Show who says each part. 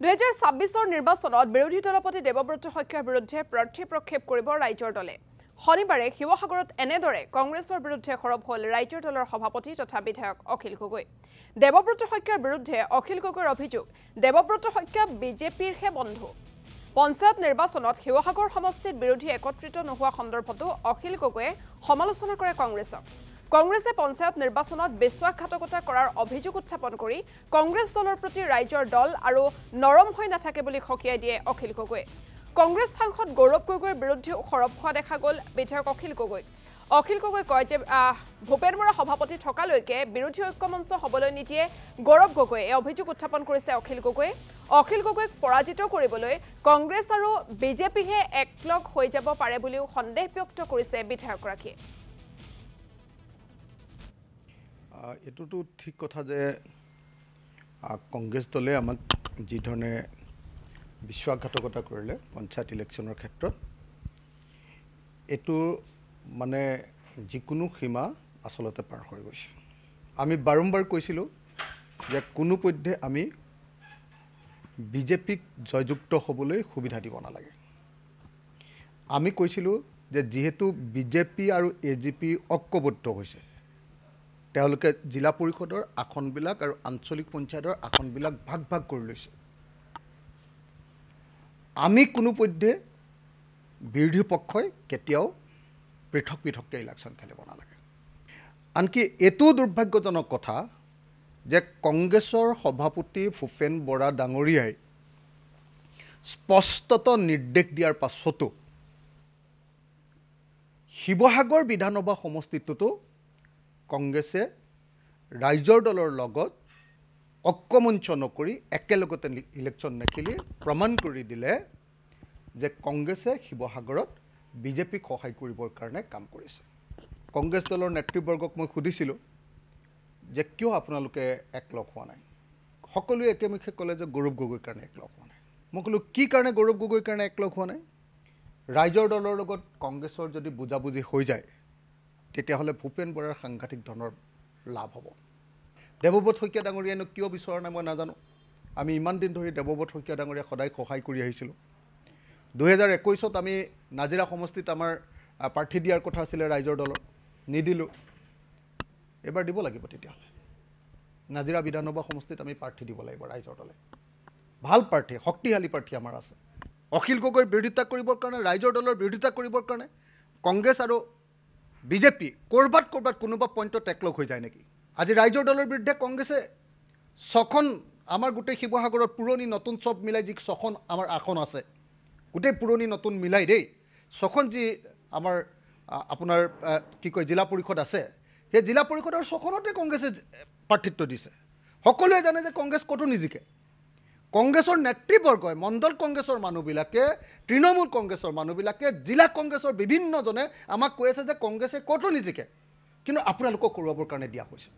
Speaker 1: 2026 নিৰ্বাচনত বিৰোধী দলপতি দেৱব্ৰত শইকীয়াৰ বিৰুদ্ধে প্ৰাৰ্থী প্ৰক্ষেপ কৰিব ৰাইজৰ দলে শনিবাৰে শিৱসাগৰত এনেদৰে কংগ্ৰেছৰ বিৰুদ্ধে খৰব হ'ল ৰাইজৰ দলৰ সভাপতি তথা বিধায়ক অখিল গগৈ দেৱব্ৰত শইকীয়াৰ বিৰুদ্ধে অখিল গগৈৰ অভিযোগ দেৱব্ৰত শইকীয়া বিজেপিৰহে বন্ধু পঞ্চায়ত নিৰ্বাচনত শিৱসাগৰ সমষ্টিত বিৰোধী একত্ৰিত নোহোৱা সন্দৰ্ভতো অখিল গগৈয়ে সমালোচনা কৰে কংগ্ৰেছে পঞ্চায়ত নিৰ্বাচনত বিশ্বাসঘাতকতা কৰাৰ অভিযোগ উত্থাপন কৰি কংগ্ৰেছ দলৰ প্ৰতি ৰাইজৰ দল আৰু নৰম হৈ নাথাকে বুলি খকিয়াই দিয়ে অখিল গগৈয়ে কংগ্ৰেছ সাংসদ গৌৰৱ গগৈৰ বিৰুদ্ধে খৰব হোৱা দেখা গ'ল বিধায়ক অখিল গগৈ কয় যে ভূপেন বৰা সভাপতি থকালৈকে বিৰোধী ঐক্যমঞ্চ হ'বলৈ নিদিয়ে গৌৰৱ গগৈয়ে এই অভিযোগ উত্থাপন কৰিছে অখিল গগৈক পৰাজিত কৰিবলৈ কংগ্ৰেছ আৰু বিজেপিহে একলগ হৈ যাব পাৰে বুলিও সন্দেহ ব্যক্ত কৰিছে বিধায়কগৰাকীয়ে
Speaker 2: এটোটো ঠিক কথা যে কংগ্ৰেছ দলে আমাক যি ধৰণে বিশ্বাসঘাতকতা কৰিলে পঞ্চায়ত ইলেকশ্যনৰ ক্ষেত্ৰত এটো মানে যিকোনো সীমা আসলতে পাৰ হৈ গৈছে আমি বাৰম্বাৰ কৈছিলোঁ যে কোনো পধ্যে আমি বিজেপিক জয়যুক্ত হ'বলৈ সুবিধা দিব নালাগে আমি কৈছিলোঁ যে যেহেতু বিজেপি আৰু এজিপি ঐক্যবদ্ধ হৈছে তেওঁলোকে জিলা পৰিষদৰ আসনবিলাক আৰু আঞ্চলিক পঞ্চায়তৰ আসনবিলাক ভাগ কৰি লৈছে আমি কোনো পধ্যে বিৰোধী পক্ষই কেতিয়াও পৃথককৈ ইলেকশ্যন খেলিব নালাগে আনকি এটো দুৰ্ভাগ্যজনক কথা যে কংগ্ৰেছৰ সভাপতি ভূপেন বৰা ডাঙৰীয়াই স্পষ্টত নিৰ্দেশ দিয়াৰ পাছতো শিৱসাগৰ বিধানসভা সমষ্টিটোতো কংগ্ৰেছে ৰাইজৰ দলৰ লগত ঐক্যমঞ্চ নকৰি একেলগতে ইলেকশ্যন নেখেলি প্ৰমাণ কৰি দিলে যে কংগ্ৰেছে শিৱসাগৰত বিজেপিক সহায় কৰিবৰ কাৰণে কাম কৰিছে কংগ্ৰেছ দলৰ নেতৃবৰ্গক মই সুধিছিলোঁ যে কিয় আপোনালোকে একলগ হোৱা নাই সকলোৱে একেমুখে ক'লে যে গৌৰৱ গগৈৰ কাৰণে একলগ হোৱা নাই মই ক'লোঁ কি কাৰণে গৌৰৱ গগৈৰ কাৰণে একলগ হোৱা নাই ৰাইজৰ দলৰ লগত কংগ্ৰেছৰ যদি বুজাবুজি হৈ যায় তেতিয়াহ'লে ভূপেন বৰাৰ সাংঘাতিক ধৰণৰ লাভ হ'ব দেৱব্ৰত শইকীয়া ডাঙৰীয়ানো কিয় বিচৰা নাই মই নাজানো আমি ইমান দিন ধৰি দেৱব্ৰত শইকীয়া ডাঙৰীয়া সদায় সহায় কৰি আহিছিলোঁ 2021ত আমি নাজিৰা সমষ্টিত আমাৰ প্ৰাৰ্থী দিয়াৰ কথা আছিলে ৰাইজৰ দলৰ নিদিলোঁ এবাৰ দিব লাগিব তেতিয়াহ'লে নাজিৰা বিধানসভা সমষ্টিত আমি প্ৰাৰ্থী দিব লাগিব ৰাইজৰ দলে ভাল প্ৰাৰ্থী শক্তিশালী প্ৰাৰ্থী আমাৰ আছে অখিল গগৈৰ বিৰোধিতা কৰিবৰ কাৰণে ৰাইজৰ দলৰ বিৰোধিতা কৰিবৰ কাৰণে কংগ্ৰেছ আৰু বিজেপি কৰবাত কোনোবা পইণ্টত একলগ হৈ যায় নেকি আজি ৰাইজৰ দলৰ বিৰুদ্ধে কংগ্ৰেছে ছখন আমাৰ গোটেই শিৱসাগৰত পুৰণি নতুন চব মিলাই যি ছখন আমাৰ আসন আছে গোটেই পুৰণি নতুন মিলাই দেই ছখন যি আমাৰ আপোনাৰ কি কয় জিলা পৰিষদ আছে সেই জিলা পৰিষদৰ ছখনতে কংগ্ৰেছে প্ৰাৰ্থিত্ব দিছে সকলোৱে জানে যে কংগ্ৰেছ ক'তো নিজিকে কংগ্ৰেছৰ নেতৃবৰ্গই মণ্ডল কংগ্ৰেছৰ মানুহবিলাকে তৃণমূল কংগ্ৰেছৰ মানুহবিলাকে জিলা কংগ্ৰেছৰ বিভিন্নজনে আমাক কৈ আছে যে কংগ্ৰেছে ক'তো নিজিকে কিন্তু আপোনালোকক কৰোৱাবৰ কাৰণে দিয়া হৈছে